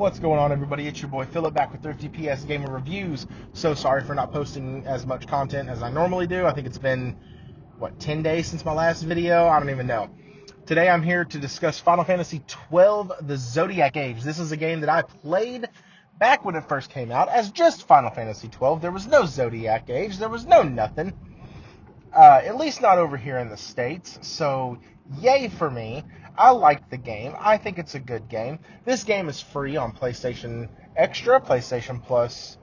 What's going on, everybody? It's your boy Philip back with Thrifty PS Gamer Reviews. So sorry for not posting as much content as I normally do. I think it's been, 10 days since my last video? I don't even know. Today I'm here to discuss Final Fantasy XII, The Zodiac Age. This is a game that I played back when it first came out as just Final Fantasy XII. There was no Zodiac Age. There was no nothing. At least not over here in the States. So, yay for me. I like the game. I think it's a good game. This game is free on PlayStation Extra, PlayStation Plus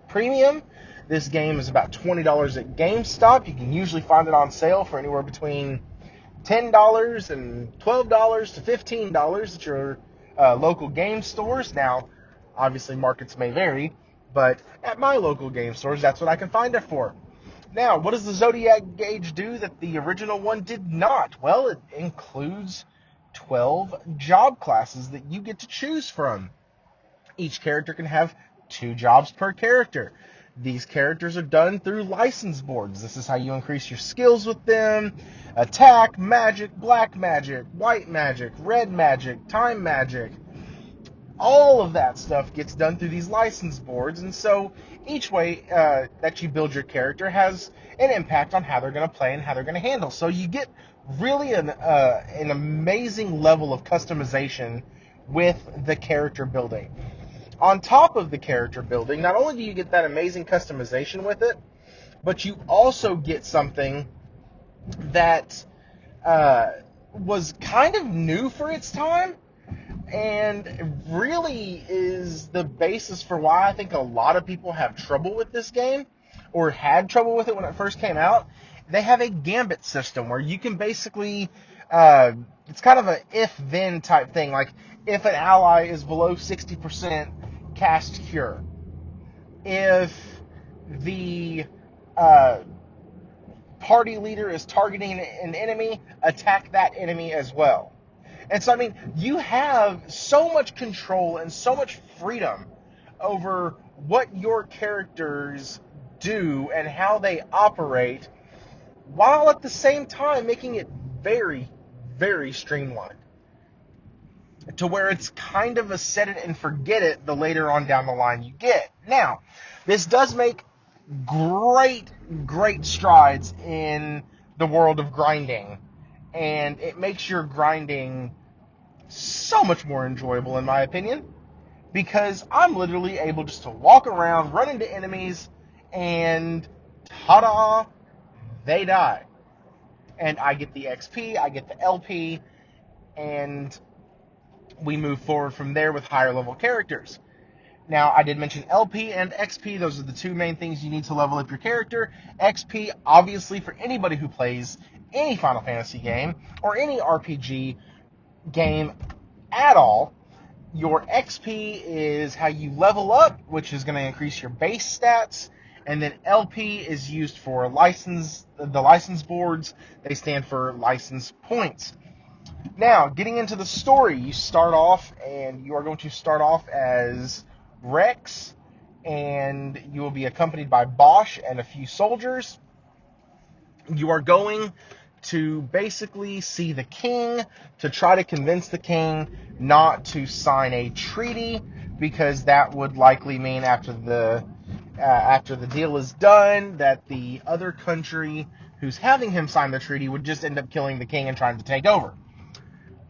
Premium. This game is about $20 at GameStop. You can usually find it on sale for anywhere between $10 and $12 to $15 at your local game stores. Now, obviously markets may vary, but at my local game stores, that's what I can find it for. Now, what does the Zodiac Age do that the original one did not? Well, it includes 12 job classes that you get to choose from. Each character can have 2 jobs per character. These characters are done through license boards. This is how you increase your skills with them. Attack, magic, black magic, white magic, red magic, time magic. All of that stuff gets done through these license boards, and so each way that you build your character has an impact on how they're going to play and how they're going to handle. So you get really an amazing level of customization with the character building. On top of the character building, not only do you get that amazing customization with it, but you also get something that was kind of new for its time, and really is the basis for why I think a lot of people have trouble with this game, or had trouble with it when it first came out. They have a gambit system where you can basically, it's kind of an if-then type thing. Like, if an ally is below 60%, cast Cure. If the party leader is targeting an enemy, attack that enemy as well. And so, I mean, you have so much control and so much freedom over what your characters do and how they operate, while at the same time making it very, very streamlined. To where it's kind of a set it and forget it the later on down the line you get. Now, this does make great, great strides in the world of grinding. And it makes your grinding so much more enjoyable, in my opinion, because I'm literally able just to walk around, run into enemies, and ta-da, they die. And I get the XP, I get the LP, and we move forward from there with higher level characters. Now, I did mention LP and XP. Those are the two main things you need to level up your character. XP, obviously, for anybody who plays any Final Fantasy game or any RPG game at all, your XP is how you level up, which is going to increase your base stats. And then LP is used for the license boards. They stand for license points. Now, getting into the story, you are going to start off as Rex, and you will be accompanied by Bosch and a few soldiers. You are going to basically see the king to try to convince the king not to sign a treaty, because that would likely mean after the deal is done that the other country who's having him sign the treaty would just end up killing the king and trying to take over.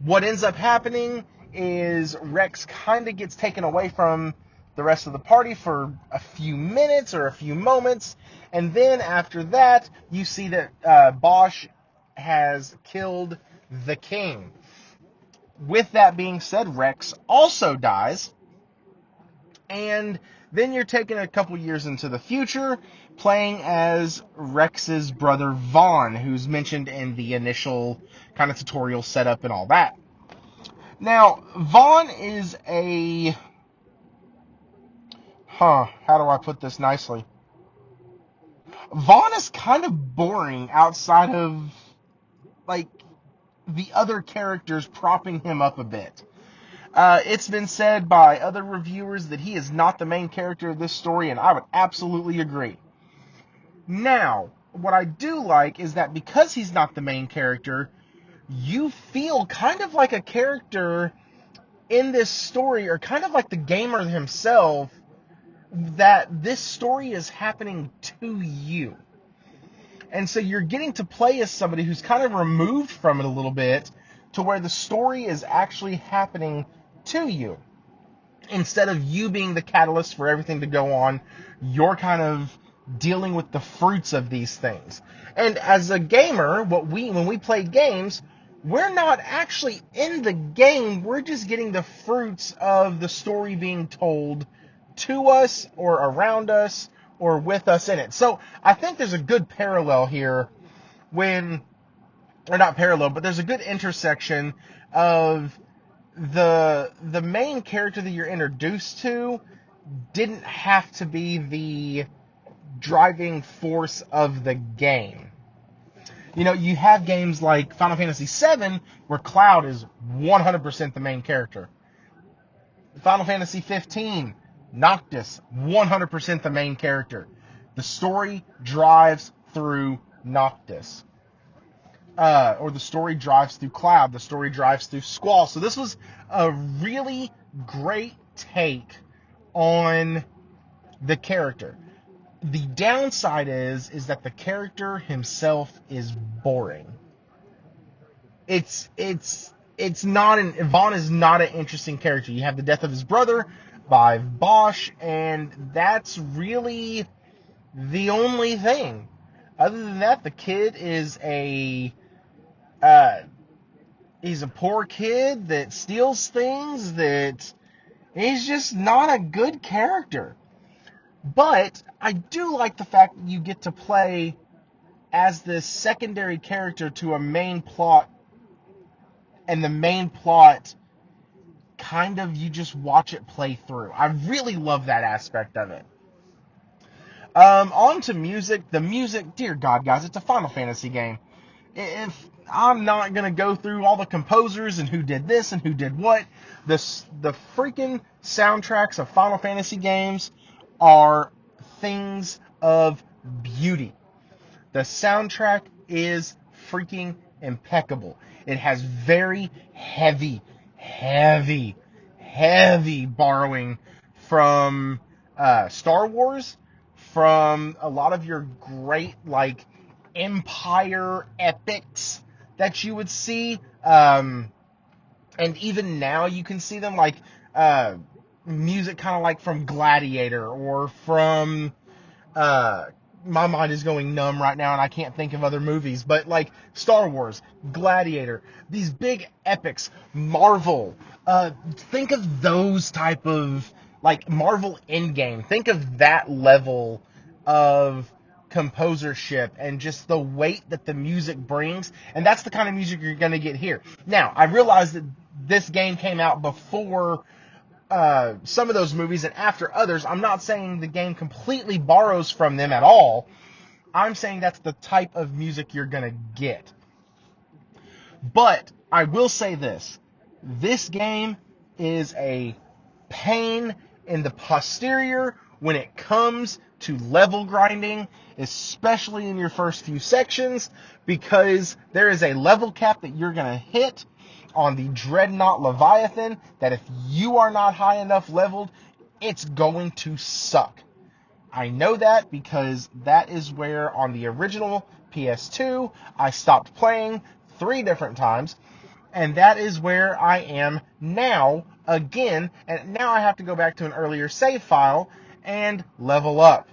What ends up happening is Rex kind of gets taken away from the rest of the party for a few minutes or a few moments, and then after that, you see that Bosch has killed the king. With that being said, Rex also dies, and then you're taken a couple years into the future, playing as Rex's brother Vaughn, who's mentioned in the initial kind of tutorial setup and all that. Now, Vaughn is how do I put this nicely? Vaughn is kind of boring outside of, like, the other characters propping him up a bit. It's been said by other reviewers that he is not the main character of this story, and I would absolutely agree. Now, what I do like is that because he's not the main character, you feel kind of like a character in this story are kind of like the gamer himself, that this story is happening to you. And so you're getting to play as somebody who's kind of removed from it a little bit, to where the story is actually happening to you. Instead of you being the catalyst for everything to go on, you're kind of dealing with the fruits of these things. And as a gamer, when we play games, we're not actually in the game, we're just getting the fruits of the story being told to us, or around us, or with us in it. So I think there's a good parallel here or not parallel, but there's a good intersection of the main character that you're introduced to didn't have to be the driving force of the game. You know, you have games like Final Fantasy VII where Cloud is 100% the main character. Final Fantasy 15, Noctis, 100% the main character. The story drives through Noctis. Or the story drives through Cloud. The story drives through Squall. So this was a really great take on the character. The downside is that the character himself is boring. Vaughn is not an interesting character. You have the death of his brother by Bosch, and that's really the only thing. Other than that, the kid is he's a poor kid that steals things, that he's just not a good character. But I do like the fact that you get to play as this secondary character to a main plot, and the main plot kind of, you just watch it play through. I really love that aspect of it. On to music. The music, dear God, guys, it's a Final Fantasy game. If I'm not going to go through all the composers and who did this and who did what, the freaking soundtracks of Final Fantasy games are things of beauty. The soundtrack is freaking impeccable. It has very heavy borrowing from Star Wars, from a lot of your great, like, Empire epics that you would see, and even now you can see them, like music kind of like from Gladiator, or from my mind is going numb right now and I can't think of other movies, but like Star Wars, Gladiator, these big epics, Marvel, think of those type of, like, Marvel Endgame, think of that level of composership and just the weight that the music brings, and that's the kind of music you're going to get here. Now, I realize that this game came out before some of those movies and after others. I'm not saying the game completely borrows from them at all. I'm saying that's the type of music you're going to get. But I will say this. This game is a pain in the posterior when it comes to level grinding, especially in your first few sections, because there is a level cap that you're going to hit on the Dreadnought Leviathan that if you are not high enough leveled, it's going to suck. I know that because that is where on the original PS2 I stopped playing 3 different times, and that is where I am now again, and now I have to go back to an earlier save file and level up.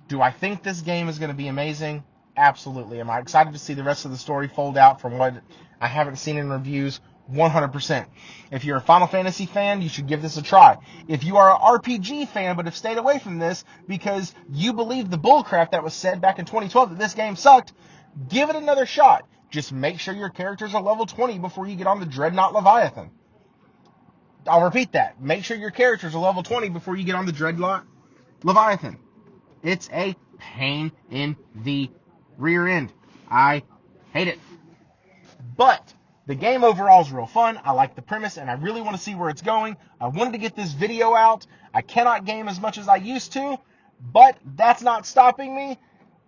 Do I think this game is going to be amazing? Absolutely. Am I excited to see the rest of the story fold out from what I haven't seen in reviews? 100%. If you're a Final Fantasy fan, you should give this a try. If you are an RPG fan but have stayed away from this because you believe the bullcrap that was said back in 2012 that this game sucked, give it another shot. Just make sure your characters are level 20 before you get on the Dreadnought Leviathan. I'll repeat that. Make sure your characters are level 20 before you get on the Dreadnought Leviathan. It's a pain in the rear end. I hate it. But the game overall is real fun. I like the premise, and I really want to see where it's going. I wanted to get this video out. I cannot game as much as I used to, but that's not stopping me.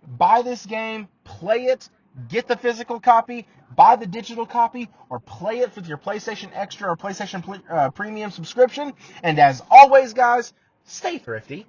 Buy this game, play it, get the physical copy, buy the digital copy, or play it with your PlayStation Extra or PlayStation Premium subscription. And as always, guys, stay thrifty.